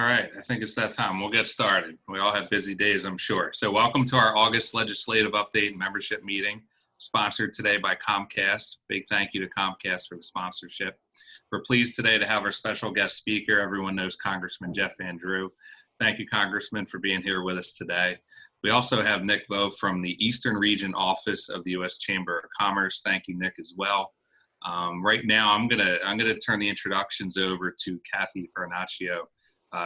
All right, I think it's that time. We'll get started. We all have busy days, I'm sure. So welcome to our August legislative update membership meeting, sponsored today by Comcast. Big thank you to Comcast for the sponsorship. We're pleased today to have our special guest speaker. Everyone knows Congressman Jeff Van Drew. Thank you, Congressman, for being here with us today. We also have Nick Vo from the Eastern Region Office of the U.S. Chamber of Commerce. Thank you, Nick, as well. Right now, I'm gonna turn the introductions over to Kathy Farinaccio,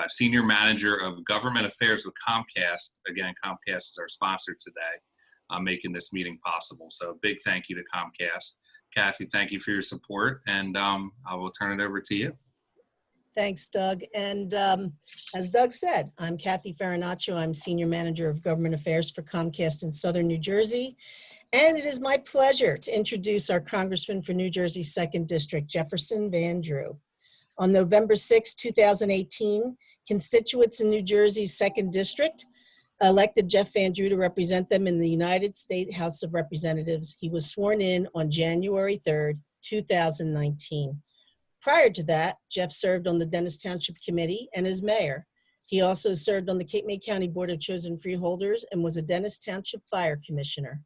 Senior Manager of Government Affairs with Comcast. Again, Comcast is our sponsor today, making this meeting possible. So a big thank you to Comcast. Kathy, thank you for your support, and I will turn it over to you. Thanks, Doug. And as Doug said, I'm Kathy Farinaccio. I'm Senior Manager of Government Affairs for Comcast in Southern New Jersey. And it is my pleasure to introduce our Congressman for New Jersey's 2nd District, Jefferson Van Drew. On November 6, 2018, constituents in New Jersey's 2nd District elected Jeff Van Drew to represent them in the United States House of Representatives. He was sworn in on January 3rd, 2019. Prior to that, Jeff served on the Dennis Township Committee and as mayor. He also served on the Cape May County Board of Chosen Freeholders and was a Dennis Township Fire Commissioner.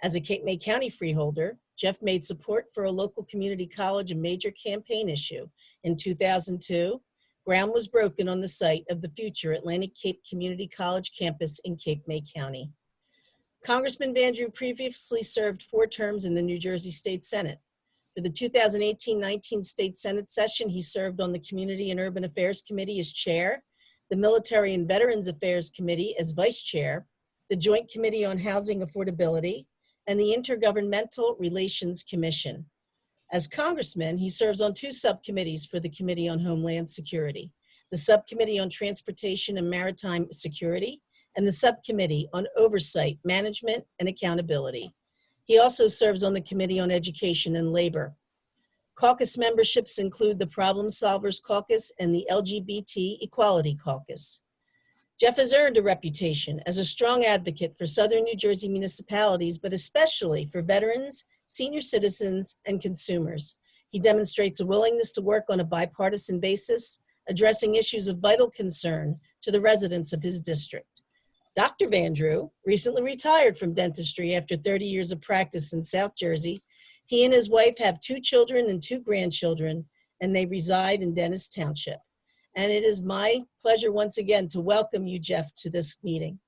As a Cape May County freeholder, Jeff made support for a local community college a major campaign issue. In 2002, ground was broken on the site of the future Atlantic Cape Community College campus in Cape May County. Congressman Van Drew previously served 4 terms in the New Jersey State Senate. For the 2018-19 State Senate session, he served on the Community and Urban Affairs Committee as chair, the Military and Veterans Affairs Committee as vice chair, the Joint Committee on Housing Affordability, and the Intergovernmental Relations Commission. As congressman, he serves on 2 subcommittees for the Committee on Homeland Security, the Subcommittee on Transportation and Maritime Security, and the Subcommittee on Oversight, Management, and Accountability. He also serves on the Committee on Education and Labor. Caucus memberships include the Problem Solvers Caucus and the LGBT Equality Caucus. Jeff has earned a reputation as a strong advocate for Southern New Jersey municipalities, but especially for veterans, senior citizens, and consumers. He demonstrates a willingness to work on a bipartisan basis, addressing issues of vital concern to the residents of his district. Dr. Van Drew recently retired from dentistry after 30 years of practice in South Jersey. He and his wife have 2 children and 2 grandchildren, and they reside in Dennis Township. And it is my pleasure once again to welcome you, Jeff, to this meeting.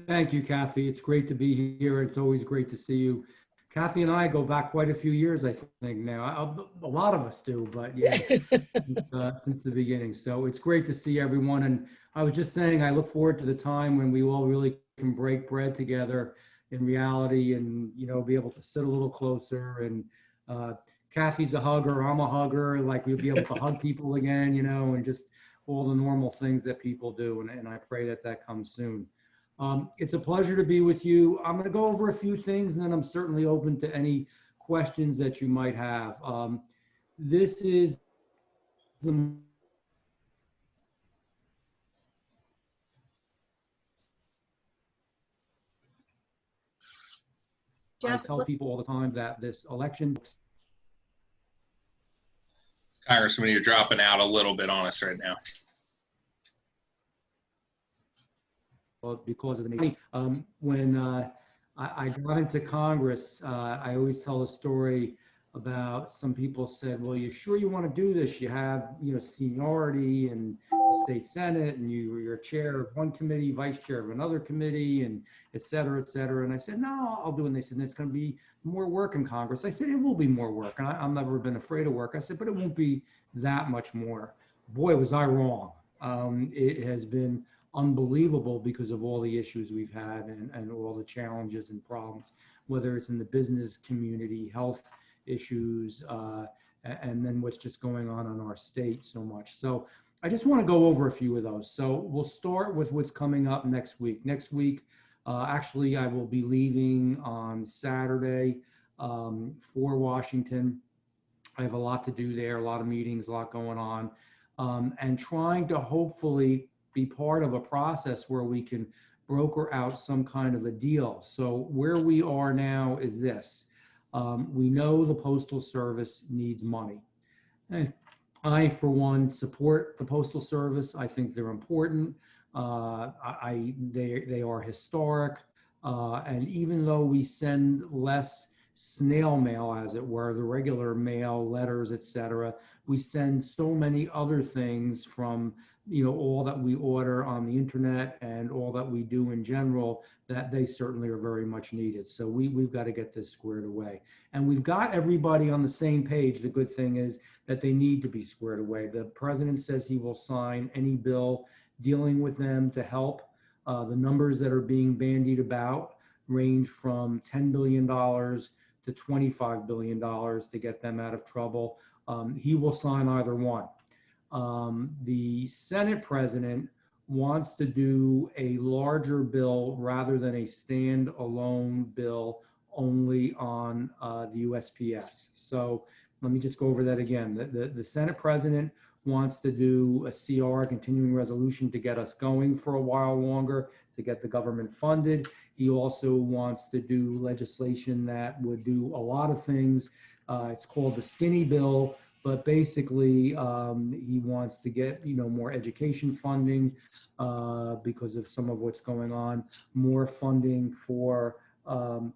Thank you, Kathy. It's great to be here. It's always great to see you. Kathy and I go back quite a few years, I think now. A lot of us do, but yeah, since the beginning. So it's great to see everyone. And I was just saying, I look forward to the time when we all really can break bread together in reality and, you know, be able to sit a little closer. And Kathy's a hugger, I'm a hugger, like we'll be able to hug people again, you know, and just all the normal things that people do. And I pray that that comes soon. It's a pleasure to be with you. I'm going to go over a few things, and then I'm certainly open to any questions that you might have. This is the I tell people all the time that this election. Congressman, you're dropping out a little bit on us right now. Because of the nation. When I got into Congress, I always tell a story about some people said, well, you sure you want to do this? You have, you know, seniority in the state Senate, and you're chair of one committee, vice chair of another committee, and et cetera, et cetera. And I said, no, I'll do it. And they said, it's going to be more work in Congress. I said, it will be more work. And I've never been afraid of work. I said, but it won't be that much more. Boy, was I wrong. It has been unbelievable because of all the issues we've had and all the challenges and problems, whether it's in the business community, health issues, and then what's just going on in our state so much. So I just want to go over a few of those. So we'll start with what's coming up next week. Next week, actually, I will be leaving on Saturday for Washington. I have a lot to do there, a lot of meetings, a lot going on, and trying to hopefully be part of a process where we can broker out some kind of a deal. So where we are now is this. We know the Postal Service needs money. I, for one, support the Postal Service. I think they're important. They are historic. And even though we send less snail mail, as it were, the regular mail, letters, etc., we send so many other things from, all that we order on the internet and all that we do in general, that they certainly are very much needed. So we've got to get this squared away. And we've got everybody on the same page. The good thing is that they need to be squared away. The president says he will sign any bill dealing with them to help. The numbers that are being bandied about range from $10 billion to $25 billion to get them out of trouble. He will sign either one. The Senate president wants to do a larger bill rather than a standalone bill only on the USPS. So let me just go over that again. The Senate president wants to do a CR, continuing resolution, to get us going for a while longer, to get the government funded. He also wants to do legislation that would do a lot of things. It's called the skinny bill, but basically he wants to get more education funding because of some of what's going on, more funding for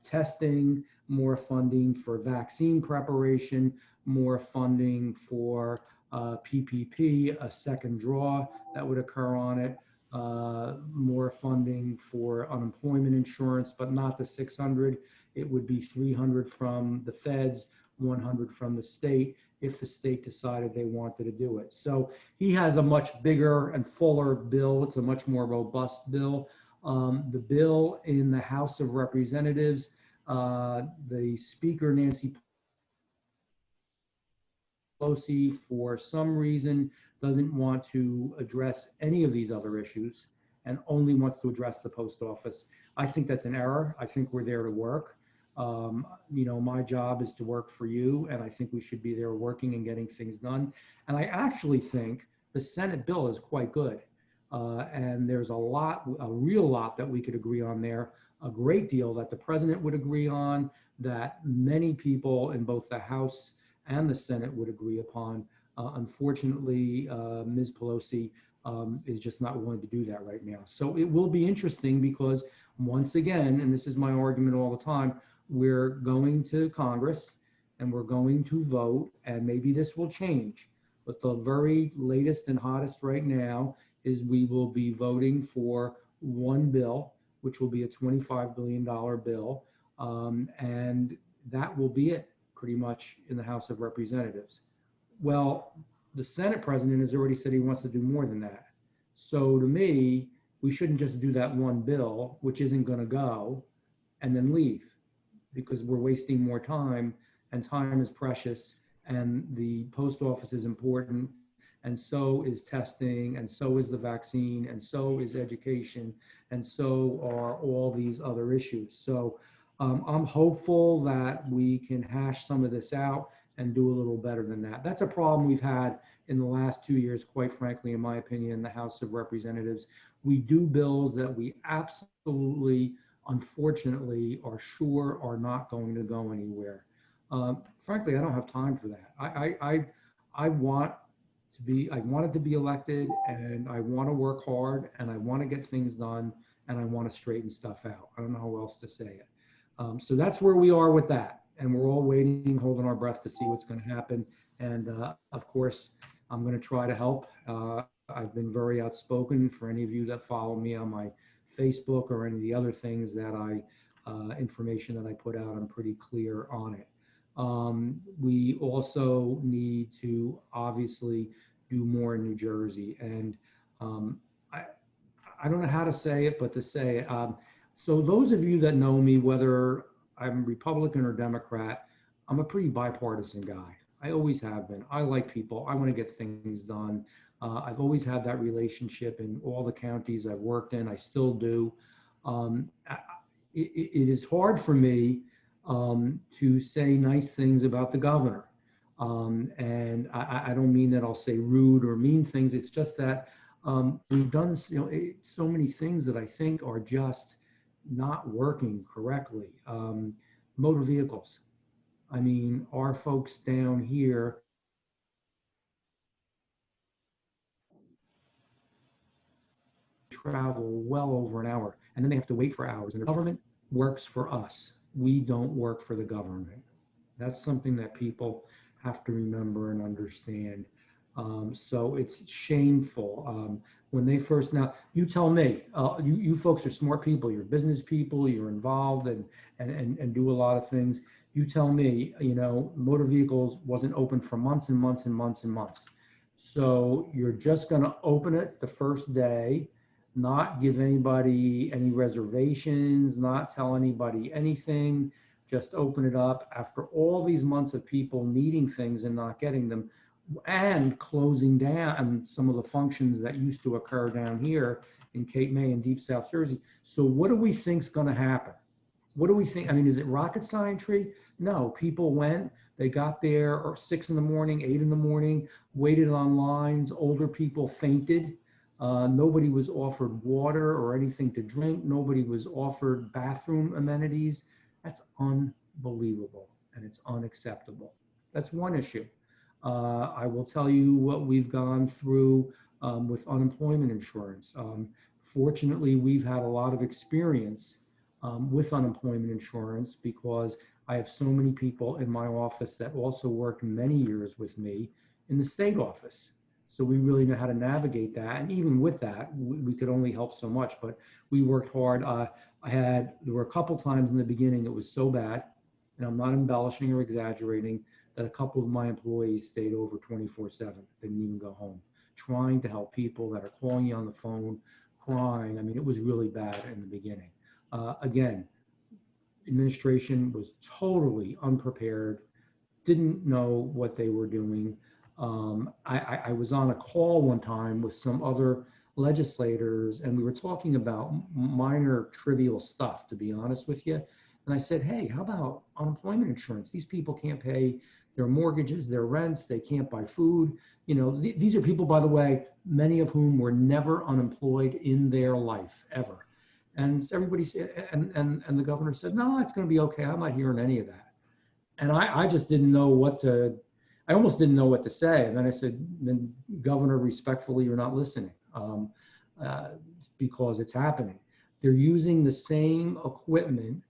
testing, more funding for vaccine preparation, more funding for PPP, a second draw that would occur on it, more funding for unemployment insurance, but not the 600. It would be 300 from the feds, 100 from the state, if the state decided they wanted to do it. So he has a much bigger and fuller bill. It's a much more robust bill. The bill in the House of Representatives, the Speaker, Nancy Pelosi, for some reason, doesn't want to address any of these other issues and only wants to address the post office. I think that's an error. I think we're there to work. My job is to work for you, and I think we should be there working and getting things done. And I actually think the Senate bill is quite good. And there's a real lot that we could agree on there, a great deal that the president would agree on, that many people in both the House and the Senate would agree upon. Unfortunately, Ms. Pelosi is just not willing to do that right now. So it will be interesting because, once again, and this is my argument all the time, we're going to Congress and we're going to vote, and maybe this will change. But the very latest and hottest right now is we will be voting for one bill, which will be a $25 billion bill. And that will be it pretty much in the House of Representatives. Well, the Senate president has already said he wants to do more than that. So to me, we shouldn't just do that one bill, which isn't going to go, and then leave, because we're wasting more time, and time is precious, and the post office is important, and so is testing, and so is the vaccine, and so is education, and so are all these other issues. So I'm hopeful that we can hash some of this out and do a little better than that. That's a problem we've had in the last 2 years, quite frankly, in my opinion, in the House of Representatives. We do bills that we absolutely, unfortunately, are sure are not going to go anywhere. Frankly, I don't have time for that. I wanted to be elected, and I want to work hard, and I want to get things done, and I want to straighten stuff out. I don't know how else to say it. So that's where we are with that. And we're all waiting, holding our breath to see what's going to happen. And of course, I'm going to try to help. I've been very outspoken. For any of you that follow me on my Facebook or any of the other things that information that I put out, I'm pretty clear on it. We also need to obviously do more in New Jersey. And I don't know how to say it, but to say it. So those of you that know me, whether I'm Republican or Democrat, I'm a pretty bipartisan guy. I always have been. I like people. I want to get things done. I've always had that relationship in all the counties I've worked in. I still do. It is hard for me to say nice things about the governor. And I don't mean that I'll say rude or mean things. It's just that we've done so many things that I think are just not working correctly. Motor vehicles. I mean, our folks down here travel well over an hour, and then they have to wait for hours. And the government works for us. We don't work for the government. That's something that people have to remember and understand. So it's shameful. When they first, now you tell me, you folks are smart people, you're business people, you're involved and do a lot of things. You tell me, motor vehicles wasn't open for months and months and months and months. So you're just going to open it the first day, not give anybody any reservations, not tell anybody anything, just open it up after all these months of people needing things and not getting them, and closing down some of the functions that used to occur down here in Cape May and Deep South Jersey. So what do we think's going to happen? What do we think? I mean, is it rocket science? No, people went, they got there or 6 in the morning, 8 in the morning, waited on lines. Older people fainted. Nobody was offered water or anything to drink. Nobody was offered bathroom amenities. That's unbelievable and it's unacceptable. That's one issue. I will tell you what we've gone through with unemployment insurance. Fortunately, we've had a lot of experience with unemployment insurance because I have so many people in my office that also worked many years with me in the state office. So we really know how to navigate that. And even with that, we could only help so much, but we worked hard. There were a couple times in the beginning it was so bad, and I'm not embellishing or exaggerating, that a couple of my employees stayed over 24/7, didn't even go home, trying to help people that are calling you on the phone, crying. I mean, it was really bad in the beginning. Again, administration was totally unprepared, didn't know what they were doing. I was on a call one time with some other legislators, and we were talking about minor trivial stuff, to be honest with you. And I said, hey, how about unemployment insurance? These people can't pay their mortgages, their rents, they can't buy food. These are people, by the way, many of whom were never unemployed in their life, ever. And everybody said, and the governor said, no, it's going to be okay. I'm not hearing any of that. And I just didn't know I almost didn't know what to say. And then I said, then Governor, respectfully, you're not listening because it's happening. They're using the same equipment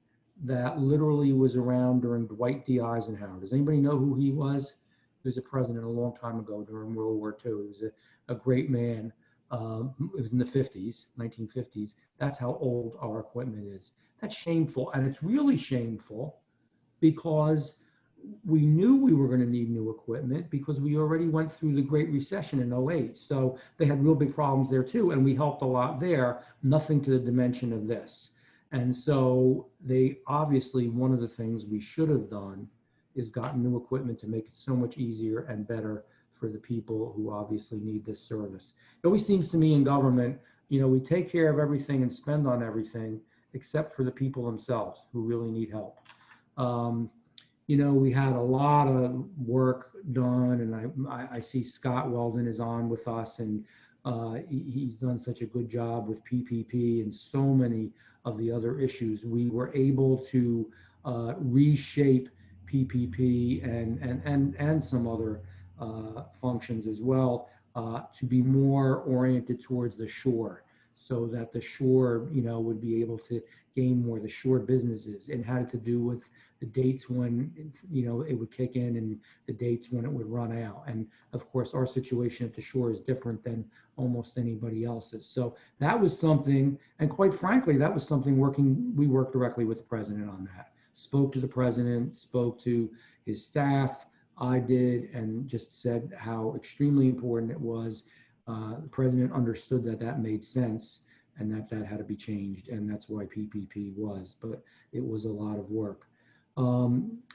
that literally was around during Dwight D. Eisenhower. Does anybody know who he was? He was a president a long time ago during World War II. He was a great man. It was in the 50s, 1950s. That's how old our equipment is. That's shameful. And it's really shameful because we knew we were going to need new equipment because we already went through the Great Recession in 08. So they had real big problems there too. And we helped a lot there, nothing to the dimension of this. And so they obviously, one of the things we should have done is gotten new equipment to make it so much easier and better for the people who obviously need this service. It always seems to me in government, we take care of everything and spend on everything except for the people themselves who really need help. We had a lot of work done, and I see Scott Weldon is on with us, and he's done such a good job with PPP and so many of the other issues. We were able to reshape PPP and some other functions as well to be more oriented towards the shore, so that the shore, would be able to gain more, the shore businesses, and had to do with the dates when, it would kick in and the dates when it would run out. And of course, our situation at the shore is different than almost anybody else's. So that was something, and quite frankly, that was something we worked directly with the president on that. Spoke to the president, spoke to his staff, I did, and just said how extremely important it was. The president understood that made sense and that had to be changed, and that's why PPP was, but it was a lot of work.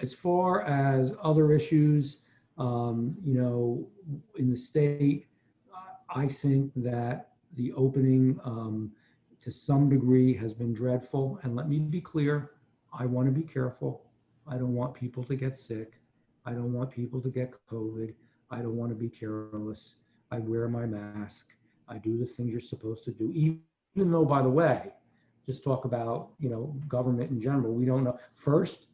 As far as other issues, in the state, I think that the opening to some degree has been dreadful. And let me be clear, I want to be careful. I don't want people to get sick. I don't want people to get COVID. I don't want to be careless. I wear my mask. I do the things you're supposed to do, even though, by the way, just talk about, government in general. We don't know. First,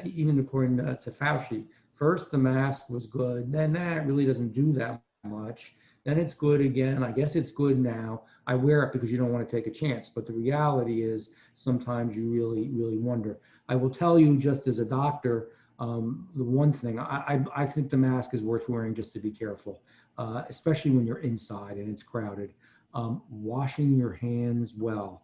even according to Fauci, first the mask was good. Then that really doesn't do that much. Then it's good again. I guess it's good now. I wear it because you don't want to take a chance. But the reality is sometimes you really, really wonder. I will tell you, just as a doctor, the one thing, I think the mask is worth wearing just to be careful, especially when you're inside and it's crowded. Washing your hands well,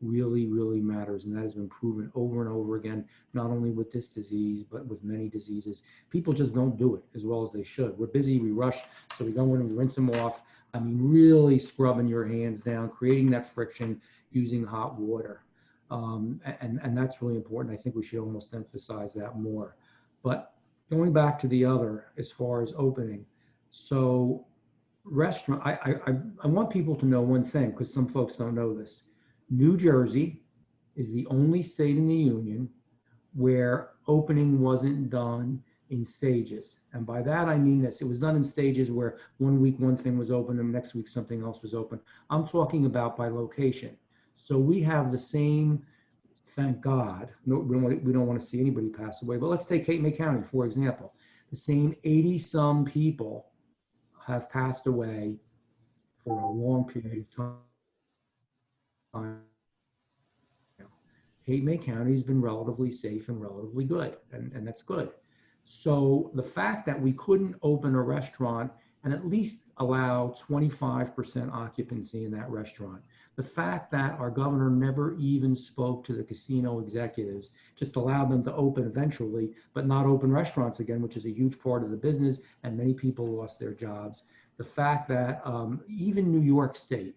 really, really matters. And that has been proven over and over again, not only with this disease, but with many diseases. People just don't do it as well as they should. We're busy, we rush, so we go in and we rinse them off. I mean, really scrubbing your hands down, creating that friction, using hot water. And that's really important. I think we should almost emphasize that more. But going back to the other, as far as opening, so restaurant, I want people to know one thing, because some folks don't know this. New Jersey is the only state in the union where opening wasn't done in stages. And by that, I mean this. It was done in stages where one week one thing was open and next week something else was open. I'm talking about by location. So we have the same, thank God, no, we don't want to see anybody pass away, but let's take Cape May County, for example. The same 80-some people have passed away for a long period of time. Cape May County has been relatively safe and relatively good, and that's good. So the fact that we couldn't open a restaurant and at least allow 25% occupancy in that restaurant, the fact that our governor never even spoke to the casino executives, just allowed them to open eventually, but not open restaurants again, which is a huge part of the business, and many people lost their jobs. The fact that even New York State,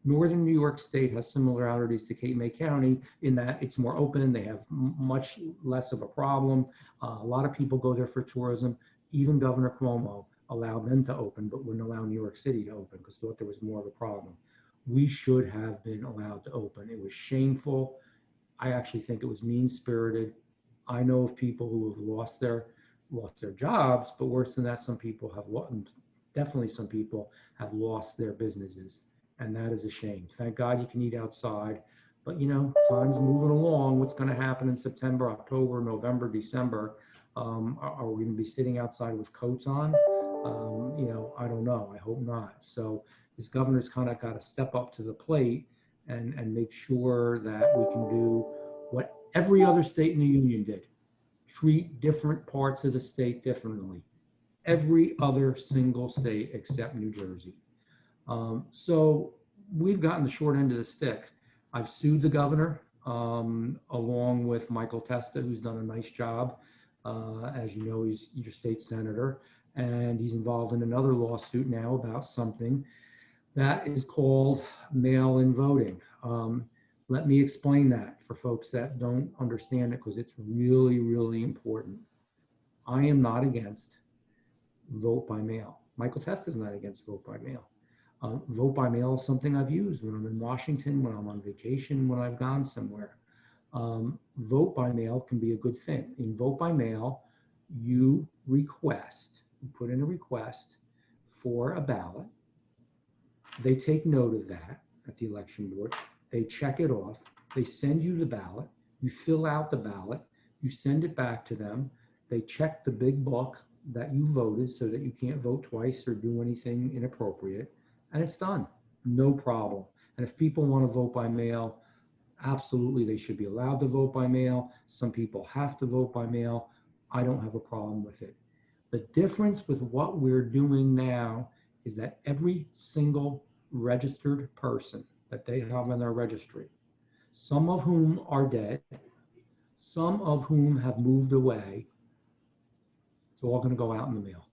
Northern New York State has similarities to Cape May County in that it's more open. They have much less of a problem. A lot of people go there for tourism. Even Governor Cuomo allowed them to open, but wouldn't allow New York City to open because thought there was more of a problem. We should have been allowed to open. It was shameful. I actually think it was mean-spirited. I know of people who have lost their jobs, but worse than that, some people have definitely some people have lost their businesses. And that is a shame. Thank God you can eat outside, but you know, time's moving along. What's going to happen in September, October, November, December? Are we going to be sitting outside with coats on? You know, I don't know. I hope not. So this governor's kind of got to step up to the plate and make sure that we can do what every other state in the union did. Treat different parts of the state differently. Every other single state except New Jersey. So we've gotten the short end of the stick. I've sued the governor along with Michael Testa, who's done a nice job. As you know, he's your state senator, and he's involved in another lawsuit now about something that is called mail-in voting. Let me explain that for folks that don't understand it, because it's really, really important. I am not against vote by mail. Michael Testa is not against vote by mail. Vote by mail is something I've used when I'm in Washington, when I'm on vacation, when I've gone somewhere. Vote by mail can be a good thing. In vote by mail, you put in a request for a ballot. They take note of that at the election board. They check it off. They send you the ballot. You fill out the ballot. You send it back to them. They check the big book that you voted so that you can't vote twice or do anything inappropriate. And it's done, no problem. And if people want to vote by mail, absolutely, they should be allowed to vote by mail. Some people have to vote by mail. I don't have a problem with it. The difference with what we're doing now is that every single registered person that they have in their registry, some of whom are dead, some of whom have moved away, it's all going to go out in the mail.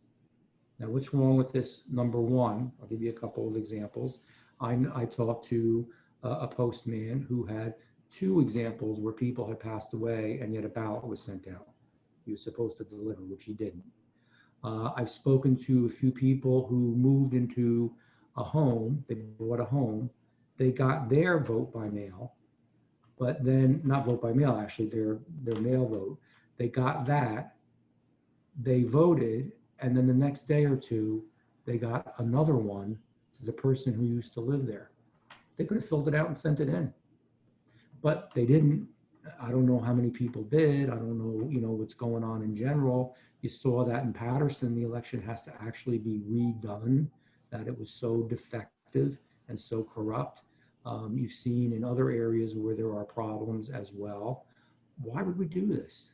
Now, what's wrong with this? Number one, I'll give you a couple of examples. I talked to a postman who had 2 examples where people had passed away and yet a ballot was sent out. He was supposed to deliver, which he didn't. I've spoken to a few people who moved into a home, they bought a home, they got their vote by mail, but then, not vote by mail, actually, their mail vote. They got that, they voted, and then the next day or two, they got another one to the person who used to live there. They could have filled it out and sent it in, but they didn't. I don't know how many people did. I don't know, what's going on in general. You saw that in Patterson, the election has to actually be redone, that it was so defective and so corrupt. You've seen in other areas where there are problems as well. Why would we do this?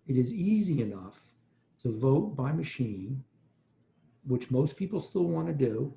It is easy enough to vote by machine, which most people still want to do.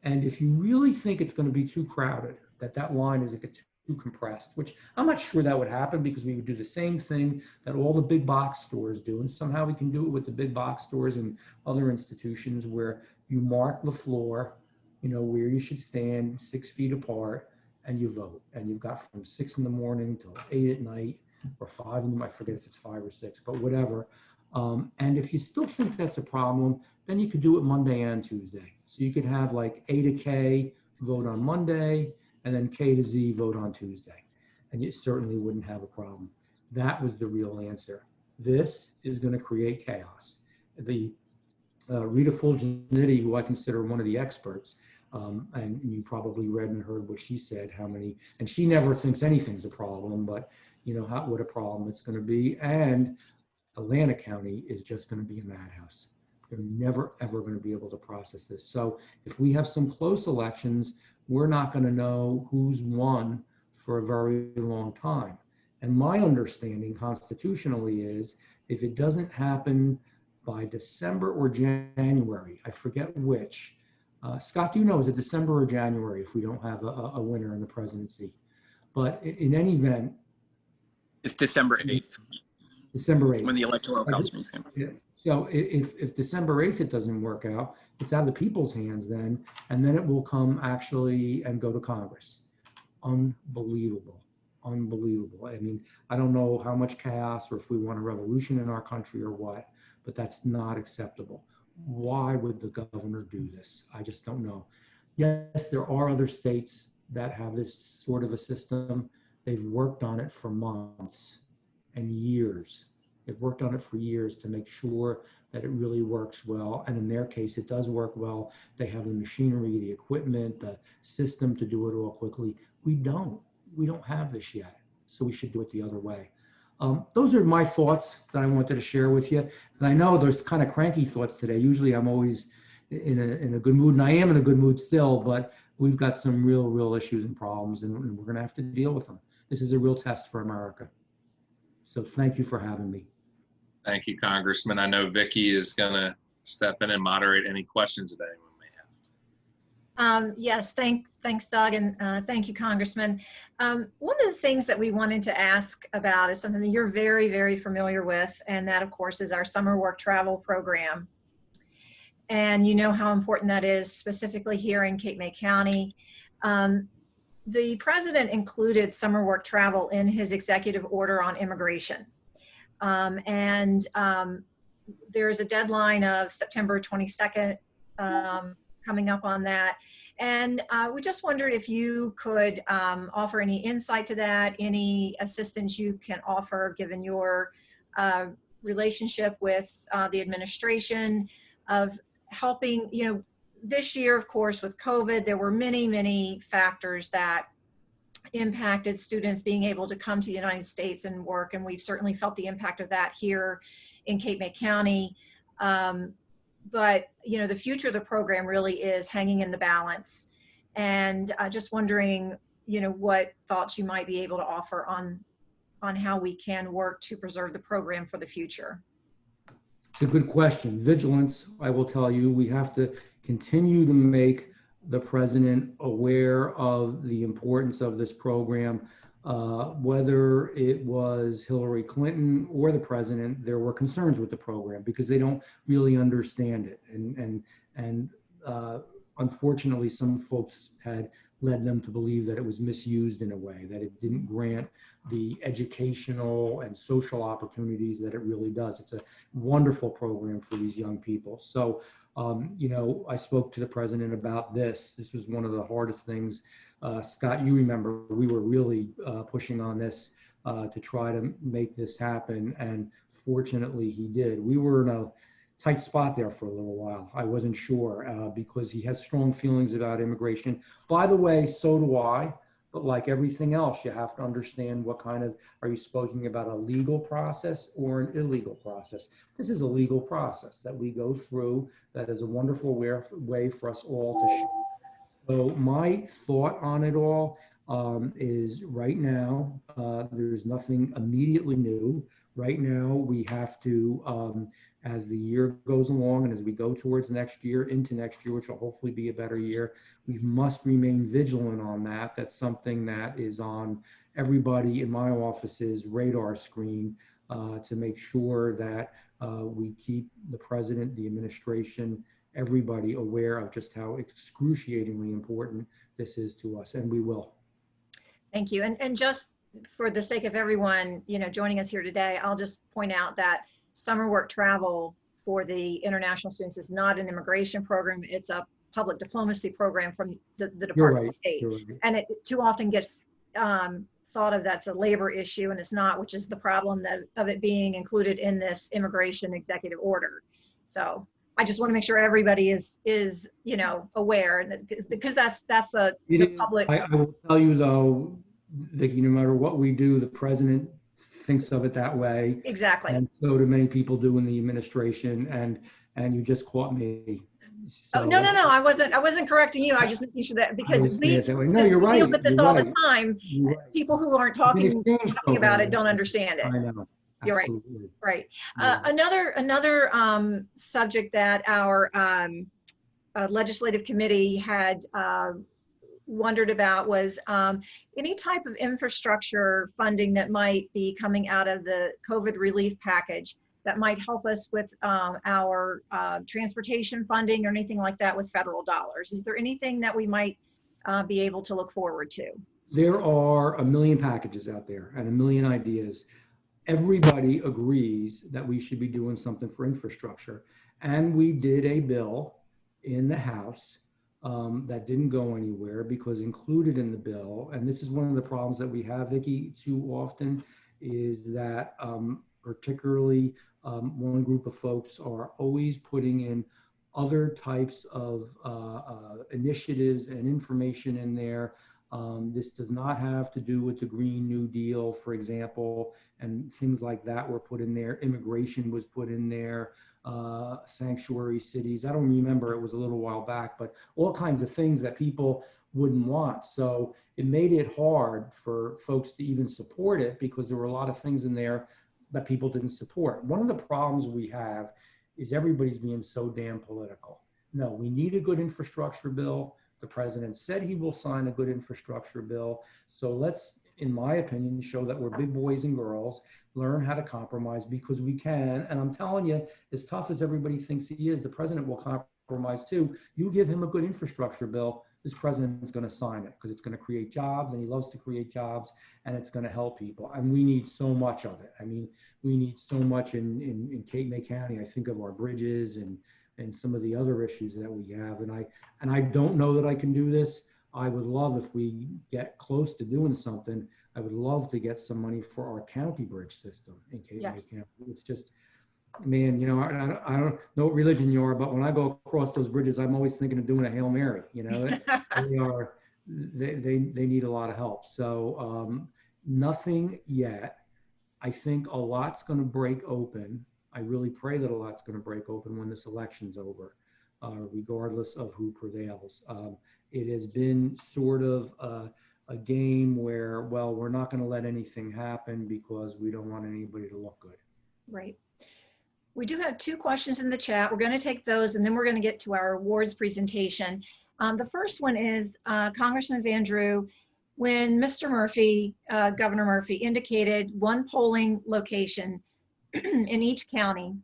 And if you really think it's going to be too crowded, that line is too compressed, which I'm not sure that would happen, because we would do the same thing that all the big box stores do. And somehow we can do it with the big box stores and other institutions, where you mark the floor, where you should stand 6 feet apart, and you vote. And you've got from 6 in the morning till 8 at night, or 5 in the, I forget if it's 5 or 6, but whatever. And if you still think that's a problem, then you could do it Monday and Tuesday. So you could have like A to K vote on Monday, and then K to Z vote on Tuesday. And you certainly wouldn't have a problem. That was the real answer. This is going to create chaos. The Rita Fulgeniti, who I consider one of the experts, and you probably read and heard what she said, and she never thinks anything's a problem, but what a problem it's going to be. And Atlantic County is just going to be a madhouse. They're never, ever going to be able to process this. So if we have some close elections, we're not going to know who's won for a very long time. And my understanding constitutionally is, if it doesn't happen by December or January, I forget which. Scott, do you know, is it December or January if we don't have a winner in the presidency? But in any event, it's December 8th. December 8th. When the electoral college meets him. Yeah. So if December 8th it doesn't work out, it's out of the people's hands then, and then it will come actually and go to Congress. Unbelievable. Unbelievable. I mean, I don't know how much chaos, or if we want a revolution in our country or what, but that's not acceptable. Why would the governor do this? I just don't know. Yes, there are other states that have this sort of a system. They've worked on it for months and years. They've worked on it for years to make sure that it really works well. And in their case, it does work well. They have the machinery, the equipment, the system to do it all quickly. We don't have this yet. So we should do it the other way. Those are my thoughts that I wanted to share with you. And I know there's kind of cranky thoughts today. Usually I'm always in a good mood, and I am in a good mood still, but we've got some real issues and problems, and we're going to have to deal with them. This is a real test for America. So thank you for having me. Thank you, Congressman. I know Vicki is going to step in and moderate any questions that anyone may have. Yes, thanks, Doug, and thank you, Congressman. One of the things that we wanted to ask about is something that you're very familiar with, and that, of course, is our summer work travel program. And you know how important that is, specifically here in Cape May County. The president included summer work travel in his executive order on immigration. There is a deadline of September 22nd coming up on that. And we just wondered if you could offer any insight to that, any assistance you can offer given your relationship with the administration of helping, this year, of course, with COVID, there were many factors that impacted students being able to come to the United States and work, and we've certainly felt the impact of that here in Cape May County. But the future of the program really is hanging in the balance, and just wondering, what thoughts you might be able to offer on how we can work to preserve the program for the future. It's a good question. Vigilance, I will tell you, we have to continue to make the president aware of the importance of this program. Whether it was Hillary Clinton or the president, there were concerns with the program because they don't really understand it. And unfortunately, some folks had led them to believe that it was misused in a way, that it didn't grant the educational and social opportunities that it really does. It's a wonderful program for these young people. So, I spoke to the president about this. This was one of the hardest things. Scott, you remember, we were really pushing on this to try to make this happen. And fortunately, he did. We were in a tight spot there for a little while. I wasn't sure because he has strong feelings about immigration. By the way, so do I. But like everything else, you have to understand what kind of, are you speaking about a legal process or an illegal process? This is a legal process that we go through that is a wonderful way for us all to share. So my thought on it all is right now, there's nothing immediately new. Right now, we have to, as the year goes along and as we go towards next year, into next year, which will hopefully be a better year, we must remain vigilant on that. That's something that is on everybody in my office's radar screen to make sure that we keep the president, the administration, everybody aware of just how excruciatingly important this is to us, and we will. Thank you. And just for the sake of everyone, joining us here today, I'll just point out that summer work travel for the international students is not an immigration program. It's a public diplomacy program from the Department of State. Right. And it too often gets thought of that's a labor issue, and it's not, which is the problem of it being included in this immigration executive order. So I just want to make sure everybody is aware, because that's the public. I will tell you though, Vicki, no matter what we do, the president thinks of it that way. Exactly. And so do many people do in the administration, and you just caught me. So, oh, no, I wasn't correcting you. I just making sure that, because we you're right. deal with this You're all right. the time. Right. People who aren't talking about it don't understand it. I know. You're right. Absolutely. Right. Yeah. Another subject that our legislative committee had wondered about was any type of infrastructure funding that might be coming out of the COVID relief package that might help us with our transportation funding or anything like that with federal dollars. Is there anything that we might be able to look forward to? There are a million packages out there and a million ideas. Everybody agrees that we should be doing something for infrastructure. And we did a bill in the House that didn't go anywhere because included in the bill, and this is one of the problems that we have, Vicki, too often, is that particularly one group of folks are always putting in other types of initiatives and information in there. This does not have to do with the Green New Deal, for example, and things like that were put in there. Immigration was put in there, sanctuary cities. I don't remember, it was a little while back, but all kinds of things that people wouldn't want. So it made it hard for folks to even support it because there were a lot of things in there that people didn't support. One of the problems we have is everybody's being so damn political. No, we need a good infrastructure bill. The president said he will sign a good infrastructure bill. So let's, in my opinion, show that we're big boys and girls, learn how to compromise because we can. And I'm telling you, as tough as everybody thinks he is, the president will compromise too. You give him a good infrastructure bill, this president is going to sign it because it's going to create jobs, and he loves to create jobs, and it's going to help people. And we need so much of it. I mean, we need so much in Cape May County. I think of our bridges and some of the other issues that we have. And I don't know that I can do this. I would love, if we get close to doing something, I would love to get some money for our county bridge system in Cape May County. It's just, man, I don't know what religion you are, but when I go across those bridges, I'm always thinking of doing a Hail Mary. They need a lot of help. So nothing yet. I think a lot's going to break open. I really pray that a lot's going to break open when this election's over, regardless of who prevails. It has been sort of a game where, well, we're not going to let anything happen because we don't want anybody to look good. Right. We do have 2 questions in the chat. We're going to take those, and then we're going to get to our awards presentation. The first one is Congressman Van Drew. When Mr. Murphy, Governor Murphy, indicated one polling location in each county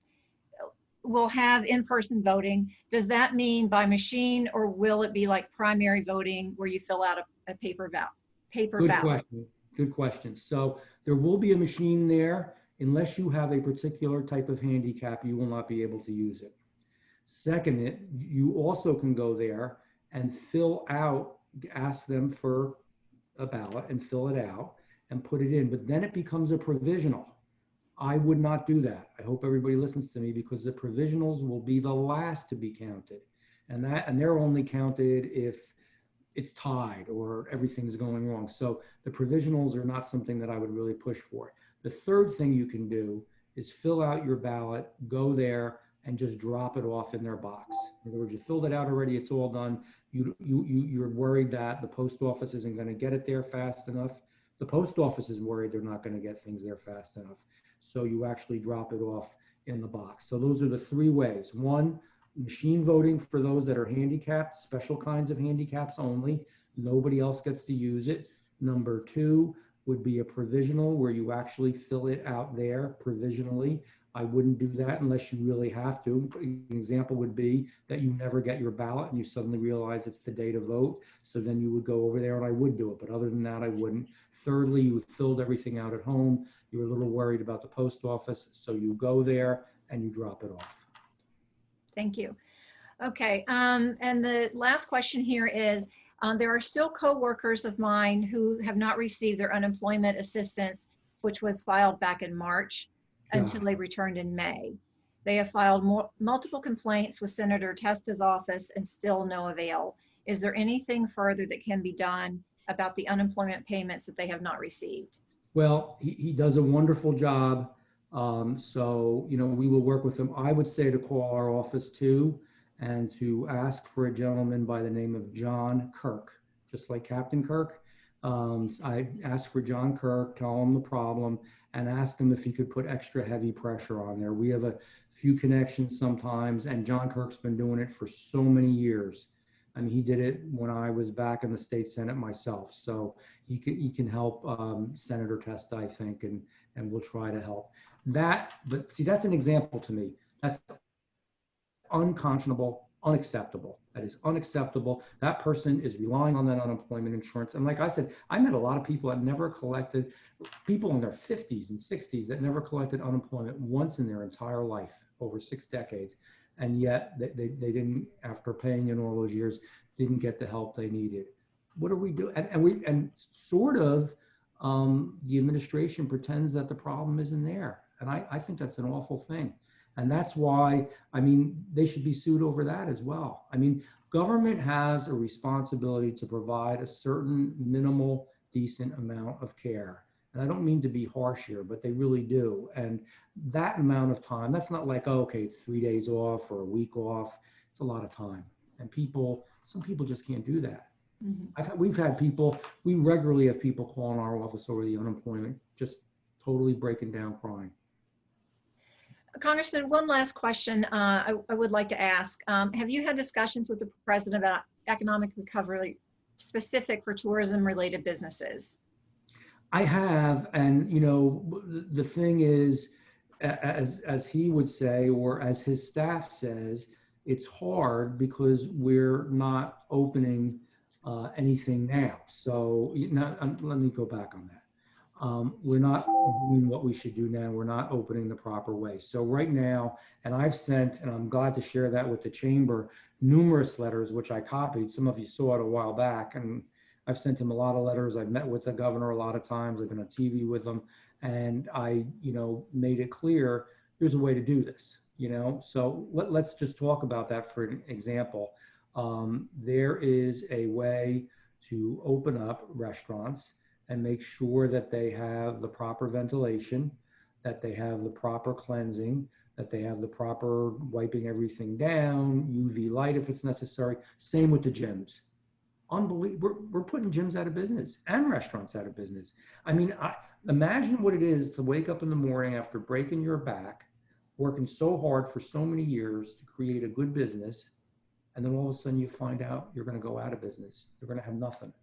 will have in-person voting, does that mean by machine, or will it be like primary voting where you fill out a paper ballot? Good question. So there will be a machine there. Unless you have a particular type of handicap, you will not be able to use it. Second, you also can go there and fill out, ask them for a ballot and fill it out and put it in, but then it becomes a provisional. I would not do that. I hope everybody listens to me, because the provisionals will be the last to be counted. And they're only counted if it's tied or everything's going wrong. So the provisionals are not something that I would really push for. The third thing you can do is fill out your ballot, go there, and just drop it off in their box. In other words, you filled it out already, it's all done. You're worried that the post office isn't going to get it there fast enough. The post office is worried they're not going to get things there fast enough. So you actually drop it off in the box. So those are the three ways. One, machine voting for those that are handicapped, special kinds of handicaps only. Nobody else gets to use it. Number two would be a provisional where you actually fill it out there provisionally. I wouldn't do that unless you really have to. An example would be that you never get your ballot and you suddenly realize it's the day to vote. So then you would go over there and I would do it. But other than that, I wouldn't. Thirdly, you filled everything out at home. You're a little worried about the post office. So you go there and you drop it off. Thank you. Okay, and the last question here is, there are still co-workers of mine who have not received their unemployment assistance, which was filed back in March, until they returned in May. They have filed multiple complaints with Senator Testa's office and still no avail. Is there anything further that can be done about the unemployment payments that they have not received? Well, he does a wonderful job. So, we will work with him. I would say to call our office too, and to ask for a gentleman by the name of John Kirk, just like Captain Kirk. I asked for John Kirk, tell him the problem, and ask him if he could put extra heavy pressure on there. We have a few connections sometimes, and John Kirk's been doing it for so many years. I mean, he did it when I was back in the state Senate myself. So he can help Senator Testa, I think, and we'll try to help. But see, that's an example to me. That's unconscionable, unacceptable. That is unacceptable. That person is relying on that unemployment insurance. And like I said, I met a lot of people that never collected, people in their 50s and 60s that never collected unemployment once in their entire life, over 6 decades. And yet they didn't, after paying in all those years, didn't get the help they needed. What do we do? And sort of the administration pretends that the problem isn't there. And I think that's an awful thing. And that's why, they should be sued over that as well. Government has a responsibility to provide a certain minimal, decent amount of care. And I don't mean to be harsh here, but they really do. And that amount of time, that's not like, oh, okay, it's 3 days off or a week off. It's a lot of time. And some people just can't do that. Mm-hmm. We regularly have people calling our office over the unemployment, just totally breaking down, crying. Congressman, one last question I would like to ask. Have you had discussions with the president about economic recovery specific for tourism-related businesses? I have, and the thing is, as he would say, or as his staff says, it's hard because we're not opening anything now. So let me go back on that. We're not doing what we should do now. We're not opening the proper way. So right now, and I've sent, and I'm glad to share that with the chamber, numerous letters, which I copied. Some of you saw it a while back, and I've sent him a lot of letters. I've met with the governor a lot of times. I've been on TV with him, and I, made it clear there's a way to do this. So let's just talk about that for an example. There is a way to open up restaurants and make sure that they have the proper ventilation, that they have the proper cleansing, that they have the proper wiping everything down, UV light if it's necessary. Same with the gyms. Unbelievable. We're putting gyms out of business and restaurants out of business. Imagine what it is to wake up in the morning after breaking your back, working so hard for so many years to create a good business, and then all of a sudden you find out you're going to go out of business. You're going to have nothing.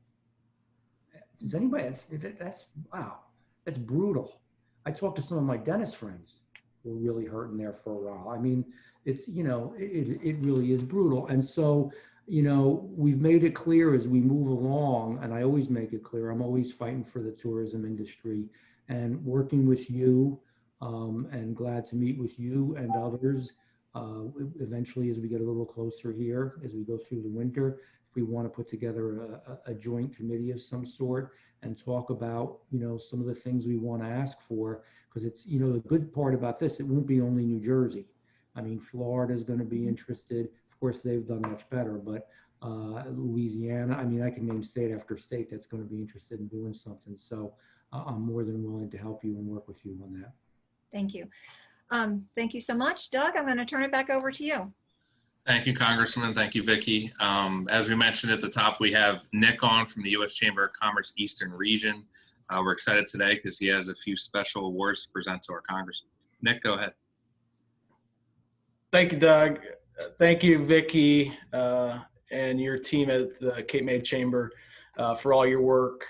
Does anybody, that's, wow, that's brutal. I talked to some of my dentist friends who were really hurting there for a while. It's, it really is brutal. And so, we've made it clear as we move along, and I always make it clear, I'm always fighting for the tourism industry and working with you, and glad to meet with you and others. Eventually, as we get a little closer here, as we go through the winter, if we want to put together a joint committee of some sort and talk about, some of the things we want to ask for, because it's, the good part about this, it won't be only New Jersey. Florida is going to be interested. Of course, they've done much better, but Louisiana. I mean, I can name state after state that's going to be interested in doing something. So I'm more than willing to help you and work with you on that. Thank you. Thank you so much. Doug, I'm going to turn it back over to you. Thank you, Congressman. Thank you, Vicki. As we mentioned at the top, we have Nick on from the U.S. Chamber of Commerce Eastern Region. We're excited today because he has a few special awards to present to our Congressman. Nick, go ahead. Thank you, Doug. Thank you, Vicki, and your team at the Cape May Chamber for all your work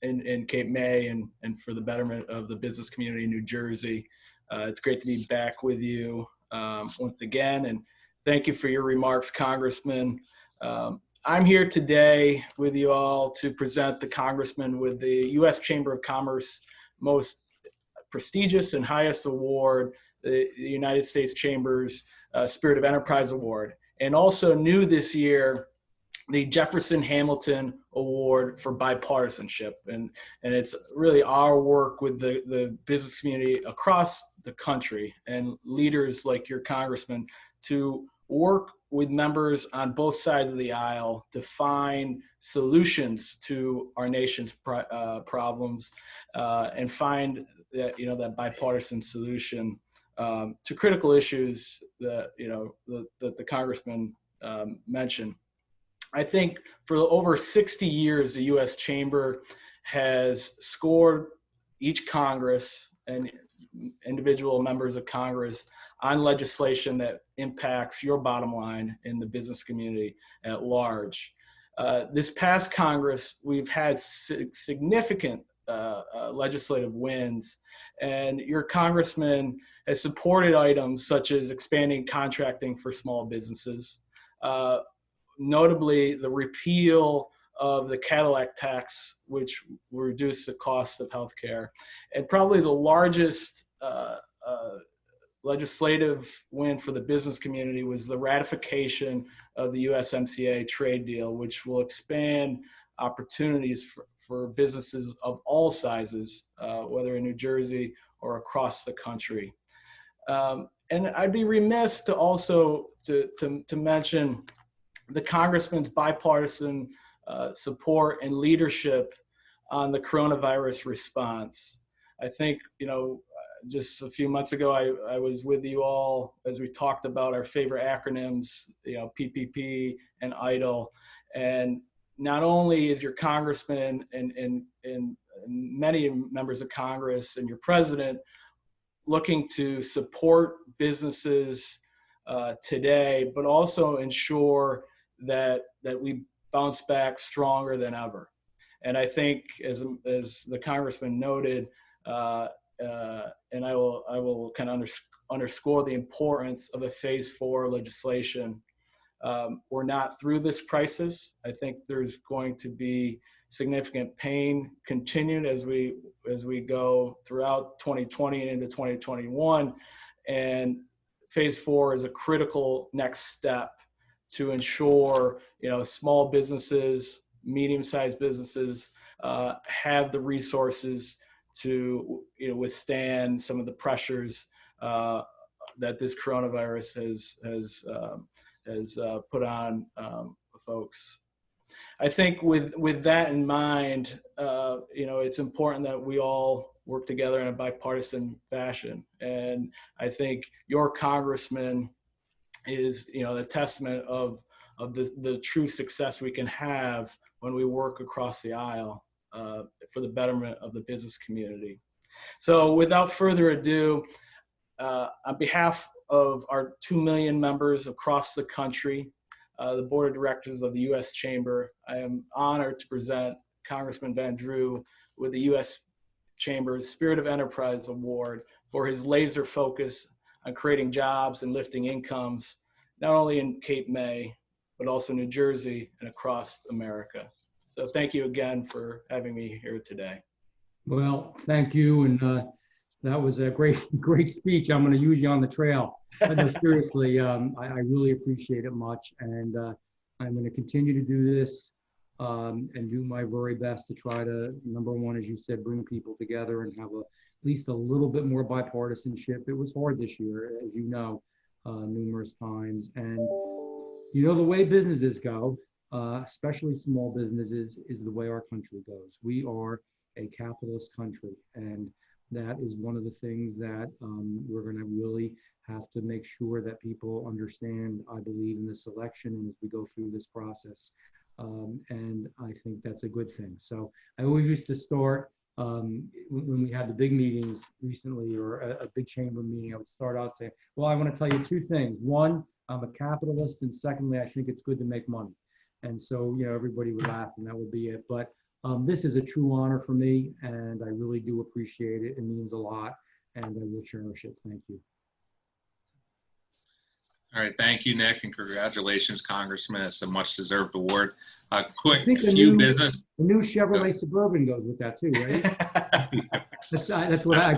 in Cape May and for the betterment of the business community in New Jersey. It's great to be back with you once again, and thank you for your remarks, Congressman. I'm here today with you all to present the Congressman with the U.S. Chamber of Commerce most prestigious and highest award, the United States Chamber's Spirit of Enterprise Award, and also new this year, the Jefferson-Hamilton Award for bipartisanship. And it's really our work with the business community across the country and leaders like your Congressman to work with members on both sides of the aisle to find solutions to our nation's problems and find that, that bipartisan solution to critical issues that, that the Congressman mentioned. I think for over 60 years, the U.S. Chamber has scored each Congress and individual members of Congress on legislation that impacts your bottom line in the business community at large. This past Congress, we've had significant legislative wins, and your Congressman has supported items such as expanding contracting for small businesses, notably the repeal of the Cadillac tax, which will reduce the cost of healthcare, and probably the largest legislative win for the business community was the ratification of the USMCA trade deal, which will expand opportunities for businesses of all sizes, whether in New Jersey or across the country. And I'd be remiss to also to mention the Congressman's bipartisan support and leadership on the coronavirus response. I think, just a few months ago, I was with you all as we talked about our favorite acronyms, PPP and EIDL. And not only is your Congressman and many members of Congress and your president looking to support businesses today, but also ensure that we bounce back stronger than ever. And I think, as the Congressman noted, and I will kind of underscore the importance of a Phase 4 legislation. We're not through this crisis. I think there's going to be significant pain continued as we go throughout 2020 and into 2021. And Phase 4 is a critical next step to ensure, small businesses, medium-sized businesses have the resources to, withstand some of the pressures that this coronavirus has put on folks. I think with that in mind, it's important that we all work together in a bipartisan fashion. And I think your Congressman is, a testament of the true success we can have when we work across the aisle for the betterment of the business community. So without further ado, on behalf of our 2 million members across the country, the board of directors of the U.S. Chamber, I am honored to present Congressman Van Drew with the U.S. Chamber's Spirit of Enterprise Award for his laser focus on creating jobs and lifting incomes, not only in Cape May, but also New Jersey and across America. So thank you again for having me here today. Well, thank you. And that was a great speech. I'm going to use you on the trail. No, seriously, I really appreciate it much. And I'm going to continue to do this and do my very best to try to, number one, as you said, bring people together and have at least a little bit more bipartisanship. It was hard this year, as you know, numerous times. And You know, the way businesses go, especially small businesses, is the way our country goes. We are a capitalist country, and that is one of the things that we're going to really have to make sure that people understand, I believe, in this election and as we go through this process. And I think that's a good thing. So I always used to start when we had the big meetings recently, or a big chamber meeting, I would start out saying, well, I want to tell you two things. One, I'm a capitalist, and secondly, I think it's good to make money. And so, you know, everybody would laugh and that would be it. But this is a true honor for me, and I really do appreciate it. It means a lot, and I will cherish it. Thank you. All right, thank you, Nick, and congratulations, Congressman. It's a much-deserved award. Quick think the few new- business. The new Chevrolet Suburban goes with that too, right? That's what I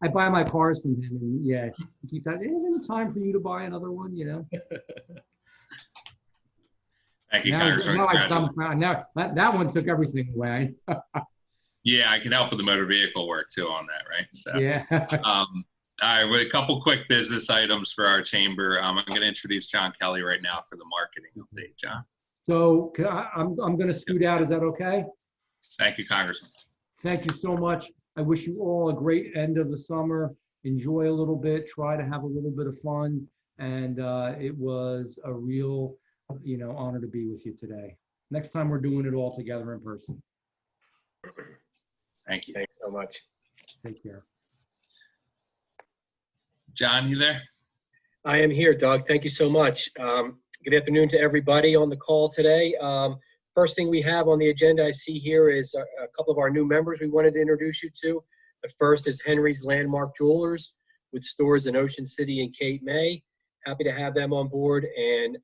buy my cars from him, and yeah, he keeps that. Isn't it time for you to buy another one? You know. Thank you, Now, Congressman. now that one took everything away. Yeah, I can help with the motor vehicle work too on that, right? So, Yeah. all right, with a couple quick business items for our chamber. I'm going to introduce John Kelly right now for the marketing update. John. So I'm going to scoot out. Is that okay? Thank you, Congressman. Thank you so much. I wish you all a great end of the summer. Enjoy a little bit. Try to have a little bit of fun. And it was a real, you know, honor to be with you today. Next time we're doing it all together in person. Thank you. Thanks so much. Take care. John, you there? I am here, Doug. Thank you so much. Good afternoon to everybody on the call today. First thing we have on the agenda I see here is a couple of our new members we wanted to introduce you to. The first is Henry's Landmark Jewelers with stores in Ocean City and Cape May. Happy to have them on board. And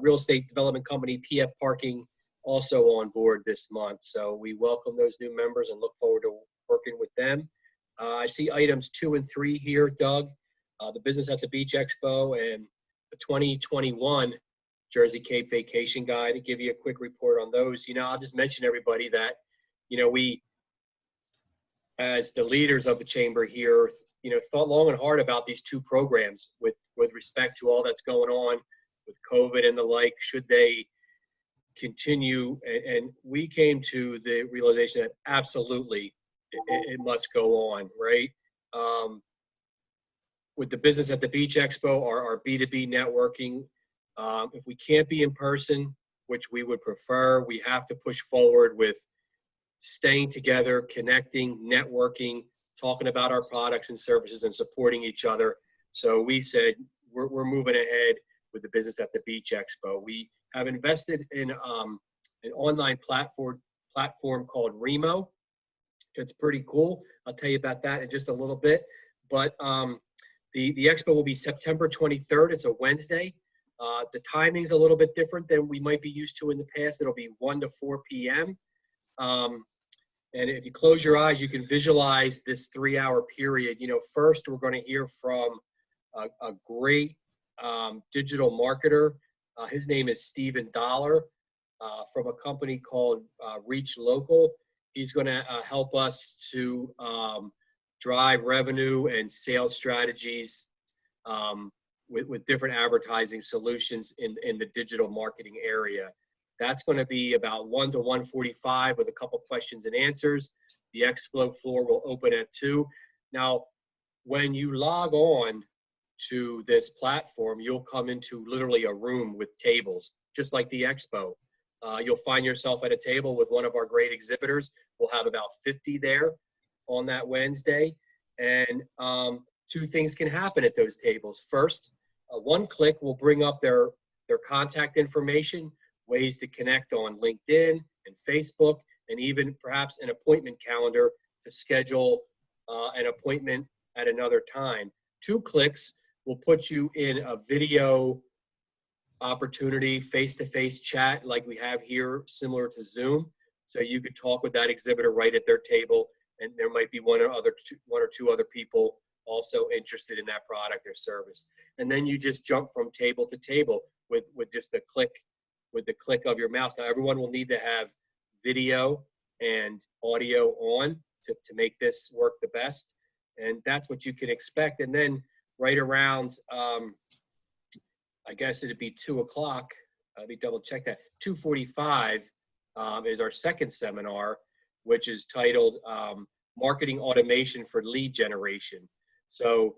real estate development company PF Parking also on board this month. So we welcome those new members and look forward to working with them. I see items 2 and 3 here, Doug. The Business at the Beach Expo and the 2021 Jersey Cape Vacation Guide. To give you a quick report on those, you know, I'll just mention everybody that, you know, we, as the leaders of the chamber here, you know, thought long and hard about these two programs with respect to all that's going on with COVID and the like. Should they continue? And we came to the realization that absolutely it must go on, right? With the Business at the Beach Expo, our B2B networking, if we can't be in person, which we would prefer, we have to push forward with staying together, connecting, networking, talking about our products and services and supporting each other. So we said, we're moving ahead with the Business at the Beach Expo. We have invested in an online platform called Remo. It's pretty cool. I'll tell you about that in just a little bit. But the expo will be September 23rd. It's a Wednesday. The timing's a little bit different than we might be used to in the past. It'll be 1 to 4 p.m. And if you close your eyes, you can visualize this 3-hour period. You know, first we're going to hear from a great digital marketer. His name is Stephen Dollar from a company called Reach Local. He's going to help us to drive revenue and sales strategies with different advertising solutions in the digital marketing area. That's going to be about 1 to 1:45 with a couple questions and answers. The expo floor will open at 2. Now, when you log on to this platform, you'll come into literally a room with tables, just like the expo. You'll find yourself at a table with one of our great exhibitors. We'll have about 50 there on that Wednesday. And 2 things can happen at those tables. First, one click will bring up their contact information, ways to connect on LinkedIn and Facebook, and even perhaps an appointment calendar to schedule an appointment at another time. 2 clicks will put you in a video opportunity, face-to-face chat like we have here, similar to Zoom. So you could talk with that exhibitor right at their table, and there might be one or two other people also interested in that product or service. And then you just jump from table to table with just the click of your mouse. Now everyone will need to have video and audio on to make this work the best. And that's what you can expect. And then right around I guess it'd be 2 o'clock. Let me double check that. 2:45 is our second seminar, which is titled Marketing Automation for Lead Generation. So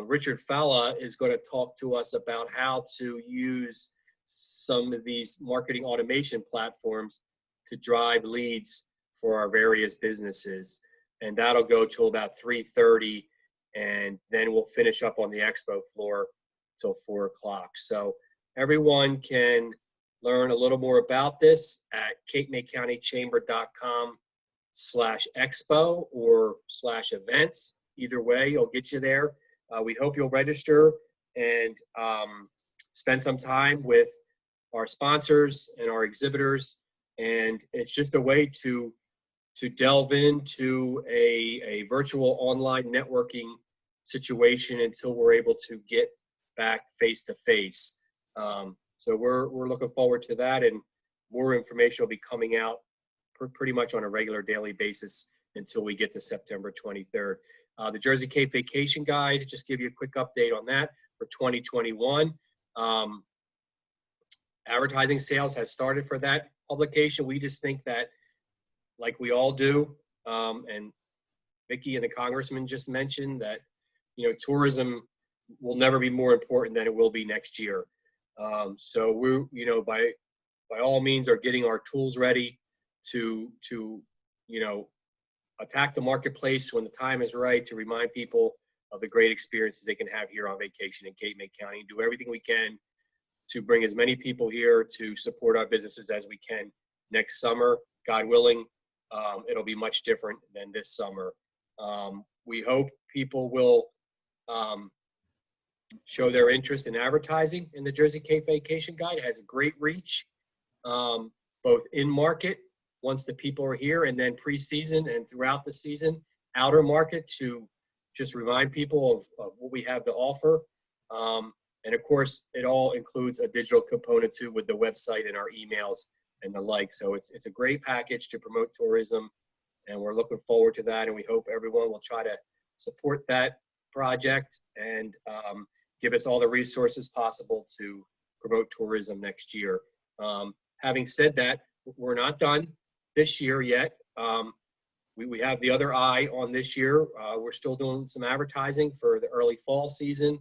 Richard Falla is going to talk to us about how to use some of these marketing automation platforms to drive leads for our various businesses. And that'll go till about 3:30, and then we'll finish up on the expo floor till 4 o'clock. So everyone can learn a little more about this at cape-may-county-chamber.com/expo or /events. Either way, it'll get you there. We hope you'll register and spend some time with our sponsors and our exhibitors. And it's just a way to delve into a virtual online networking situation until we're able to get back face to face. So we're looking forward to that, and more information will be coming out pretty much on a regular daily basis until we get to September 23rd. The Jersey Cape Vacation Guide, just give you a quick update on that for 2021. Advertising sales has started for that publication. We just think that, like we all do, and Vicki and the Congressman just mentioned that, tourism will never be more important than it will be next year. So we're, by all means are getting our tools ready to attack the marketplace when the time is right, to remind people of the great experiences they can have here on vacation in Cape May County, and do everything we can to bring as many people here to support our businesses as we can next summer. God willing, it'll be much different than this summer. We hope people will show their interest in advertising in the Jersey Cape Vacation Guide. It has a great reach, both in market, once the people are here, and then pre-season and throughout the season, outer market, to just remind people of what we have to offer. And of course, it all includes a digital component too, with the website and our emails and the like. So it's a great package to promote tourism, and we're looking forward to that. And we hope everyone will try to support that project and give us all the resources possible to promote tourism next year. Having said that, we're not done this year yet. We have the other eye on this year. We're still doing some advertising for the early fall season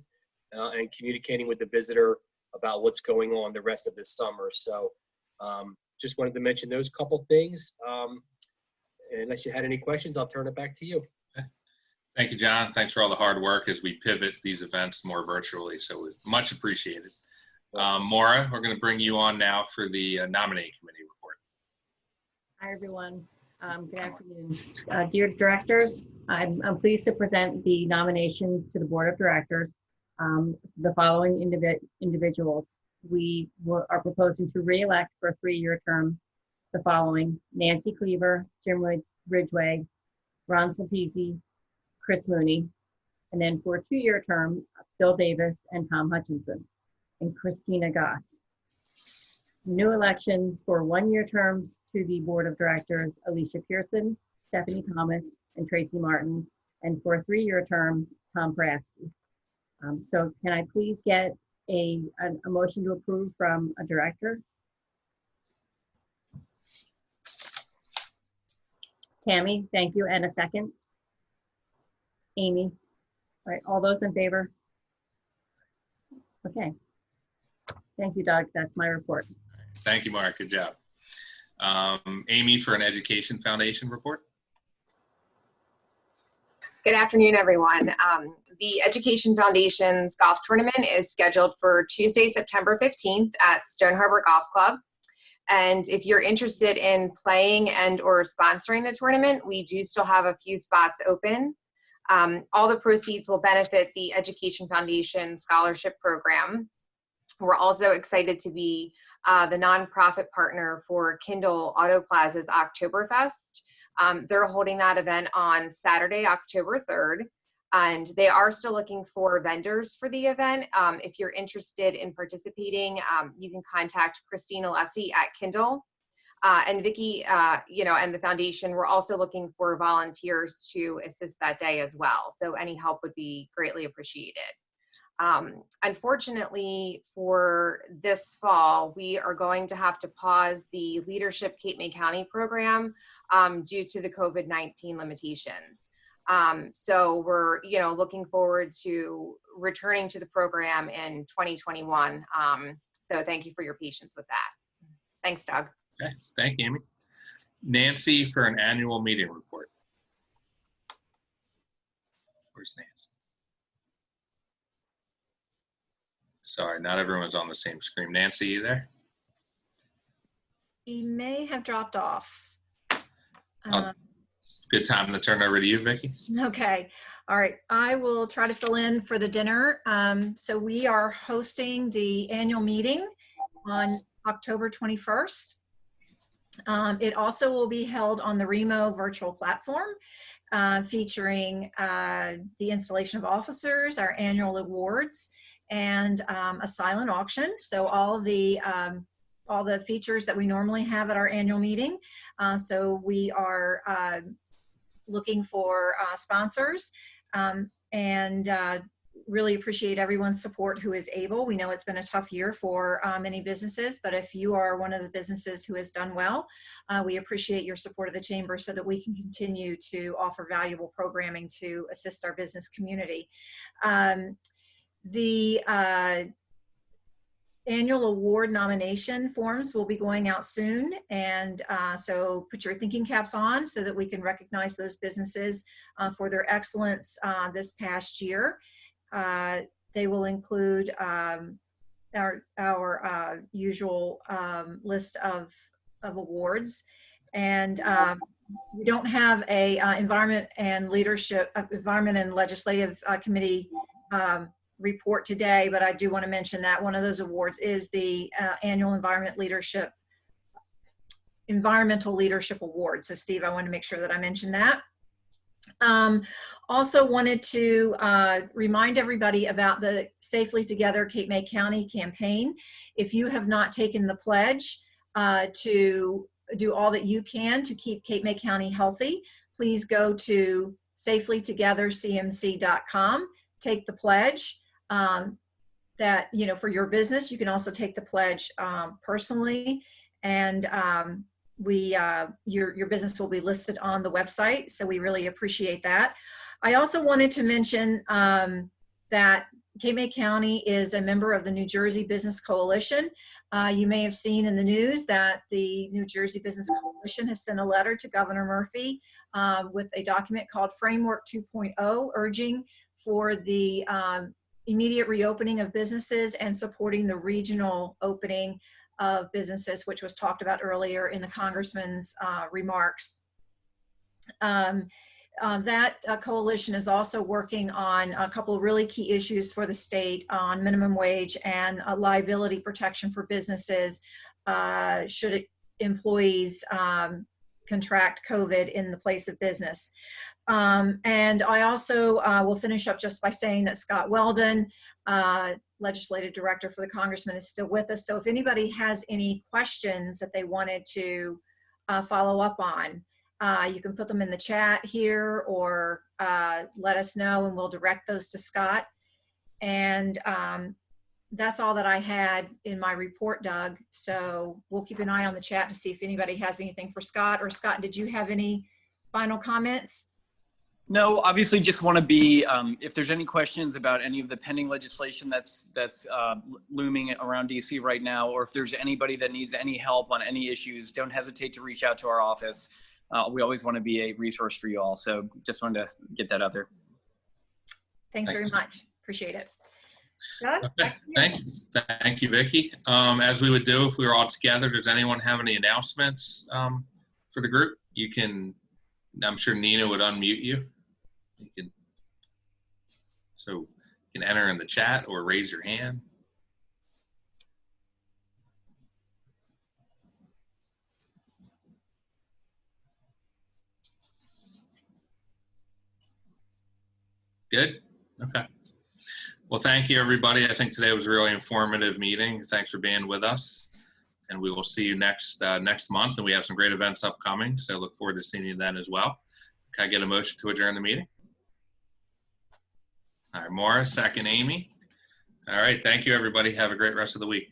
and communicating with the visitor about what's going on the rest of this summer. So just wanted to mention those couple things. Unless you had any questions, I'll turn it back to you. Thank you, John. Thanks for all the hard work as we pivot these events more virtually. So much appreciated. Maura, we're going to bring you on now for the nominating committee report. Hi, everyone. Good afternoon. Dear directors, I'm pleased to present the nominations to the board of directors. The following individuals we are proposing to re-elect for a 3-year term. The following: Nancy Cleaver, Jim Ridgway, Ron Salpisi, Chris Mooney. And then for a 2-year term, Bill Davis and Tom Hutchinson, and Christina Goss. New elections for 1-year terms to the board of directors: Alicia Pearson, Stephanie Thomas, and Tracy Martin. And for a 3-year term, Tom Pratsky. So can I please get a motion to approve from a director? Tammy, thank you. And a second? Amy? All right, all those in favor? Okay. Thank you, Doug. That's my report. Thank you, Mark. Good job. Amy, for an Education Foundation report. Good afternoon, everyone. The Education Foundation's golf tournament is scheduled for Tuesday, September 15th at Stone Harbor Golf Club. And if you're interested in playing and or sponsoring the tournament, we do still have a few spots open. All the proceeds will benefit the Education Foundation Scholarship Program. We're also excited to be the nonprofit partner for Kindle Auto Plaza's Oktoberfest. They're holding that event on Saturday, October 3rd, and they are still looking for vendors for the event. If you're interested in participating, you can contact Christine Alessi at Kindle. And Vicki, and the foundation, we're also looking for volunteers to assist that day as well. So any help would be greatly appreciated. Unfortunately, for this fall, we are going to have to pause the Leadership Cape May County program due to the COVID-19 limitations. So we're, looking forward to returning to the program in 2021. So thank you for your patience with that. Thanks, Doug. Okay, thank you, Amy. Nancy for an annual meeting report. Where's Nancy? Sorry, not everyone's on the same screen. Nancy, you there? He may have dropped off. Good time to turn over to you, Vicki. Okay. All right. I will try to fill in for the dinner. So we are hosting the annual meeting on October 21st. It also will be held on the Remo virtual platform, featuring the installation of officers, our annual awards, and a silent auction. So all the features that we normally have at our annual meeting. So we are looking for sponsors and really appreciate everyone's support who is able. We know it's been a tough year for many businesses, but if you are one of the businesses who has done well, we appreciate your support of the Chamber so that we can continue to offer valuable programming to assist our business community. The annual award nomination forms will be going out soon, and so put your thinking caps on so that we can recognize those businesses for their excellence this past year. They will include our usual list of awards, and we don't have a environment and legislative committee report today, but I do want to mention that one of those awards is the annual Environmental Leadership Award. So Steve, I want to make sure that I mention that. Also wanted to remind everybody about the Safely Together Cape May County campaign. If you have not taken the pledge to do all that you can to keep Cape May County healthy, please go to safelytogethercmc.com, take the pledge. That, for your business. You can also take the pledge personally, and your business will be listed on the website. So we really appreciate that. I also wanted to mention that Cape May County is a member of the New Jersey Business Coalition. You may have seen in the news that the New Jersey Business Coalition has sent a letter to Governor Murphy with a document called Framework 2.0, urging for the immediate reopening of businesses and supporting the regional opening of businesses, which was talked about earlier in the Congressman's remarks. That coalition is also working on a couple of really key issues for the state on minimum wage and liability protection for businesses should employees contract COVID in the place of business. And I also will finish up just by saying that Scott Weldon, Legislative Director for the Congressman, is still with us. So if anybody has any questions that they wanted to follow up on, you can put them in the chat here or let us know and we'll direct those to Scott. And that's all that I had in my report, Doug. So we'll keep an eye on the chat to see if anybody has anything for Scott. Or Scott, did you have any final comments? No, obviously just want to be, if there's any questions about any of the pending legislation that's looming around DC right now, or if there's anybody that needs any help on any issues, don't hesitate to reach out to our office. We always want to be a resource for you all. So just wanted to get that out there. Thanks very much. Appreciate it. Doug? Okay, thank you, Vicki. As we would do if we were all together, does anyone have any announcements for the group? You can, I'm sure Nina would unmute you. So you can enter in the chat or raise your hand. Good? Okay. Well, thank you, everybody. I think today was a really informative meeting. Thanks for being with us. And we will see you next month. And we have some great events upcoming. So look forward to seeing you then as well. Can I get a motion to adjourn the meeting? All right, Maura, second Amy. All right. Thank you, everybody. Have a great rest of the week.